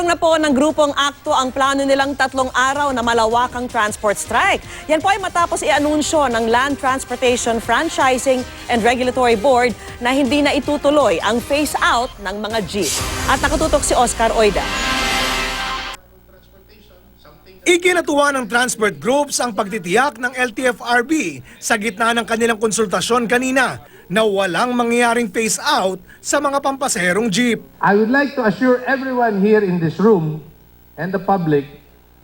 Isinulong na po ng grupong AKTO ang plano nilang 3 araw na malawakang transport strike. Yan po ay matapos i-anunsyo ng Land Transportation Franchising and Regulatory Board na hindi na itutuloy ang phase-out ng mga jeep. At nakatutok si Oscar Oida. Ikinatuwa ng transport groups ang pagtitiyak ng LTFRB sa gitna ng kanilang konsultasyon kanina na walang mangyayaring phase-out sa mga pampasaherong jeep. I would like to assure everyone here in this room and the public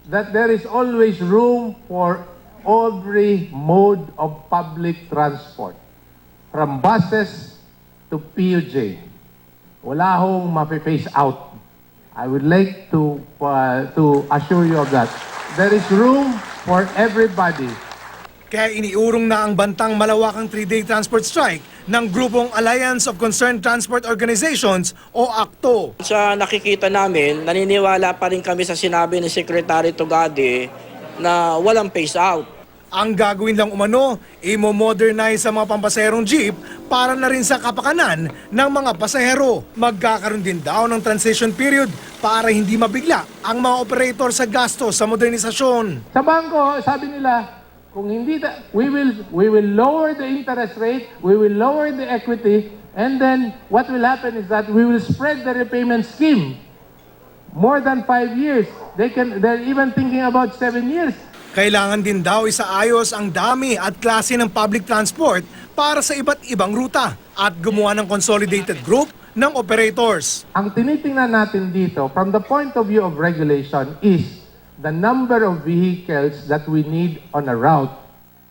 that there is always room for every mode of public transport, from buses to PUJ. Wala hong mape-phase out. I would like to assure you of that. There is room for everybody. Kaya iniurong na ang bantang malawakang 3-day transport strike ng grupong Alliance of Concerned Transport Organizations o AKTO. Sa nakikita namin, naniniwala pa rin kami sa sinabi ni Secretary Tugade na walang phase out. Ang gagawin lang umano, i-modernize sa mga pampasaherong jeep para na rin sa kapakanan ng mga pasahero. Magkakaroon din daw ng transition period para hindi mabigla ang mga operator sa gasto sa modernisasyon. Sa bangko, sabi nila, kung hindi, we will lower the interest rate, we will lower the equity, and then what will happen is that we will spread the repayment scheme more than 5 years. They're even thinking about 7 years. Kailangan din daw isaayos ang dami at klase ng public transport para sa iba't ibang ruta at gumawa ng consolidated group ng operators. Ang tinitingnan natin dito, from the point of view of regulation, is the number of vehicles that we need on a route,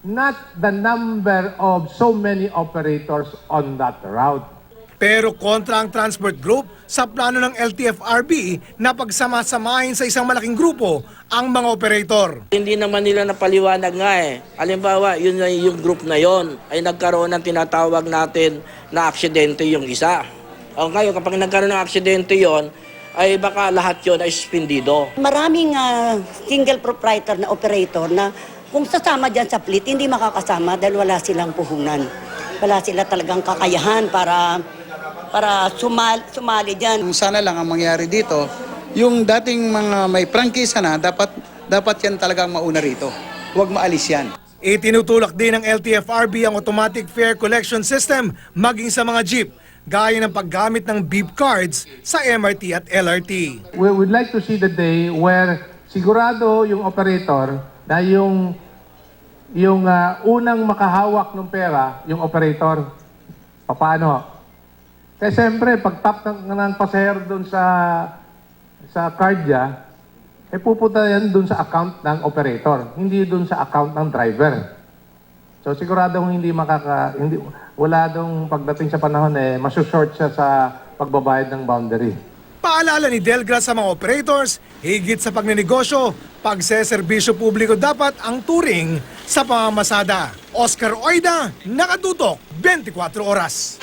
not the number of so many operators on that route. Pero kontra ang transport group sa plano ng LTFRB na pagsama-samahin sa isang malaking grupo ang mga operator. Hindi naman nila napaliwanag nga eh. Halimbawa, yung group na yon ay nagkaroon ng tinatawag natin na aksidente yung isa. O ngayon, kapag nagkaroon ng aksidente yon, ay baka lahat yon ay suspendido. Maraming single proprietor na operator na kung sasama dyan sa fleet, hindi makakasama dahil wala silang puhunan. Wala sila talagang kakayahan para sumali dyan. Sana lang ang mangyari dito, yung dating mga may prangkisa na, dapat yan talagang mauna rito. Huwag maalis yan. Itinutulak din ng LTFRB ang automatic fare collection system maging sa mga jeep, gaya ng paggamit ng beep cards sa MRT at LRT. We would like to see the day where sigurado yung operator na yung unang makahawak ng pera, yung operator. Paano? Kasi siyempre, pag tap ng pasahero doon sa card niya, pupunta yan doon sa account ng operator, hindi doon sa account ng driver. So siguradong wala dong pagdating sa panahon masusort siya sa pagbabayad ng boundary. Paalala ni Delgra sa mga operators, higit sa pagnenegosyo, pagseserbisyo publiko dapat ang turing sa pamamasada. Oscar Oida, nakatutok, 24 oras.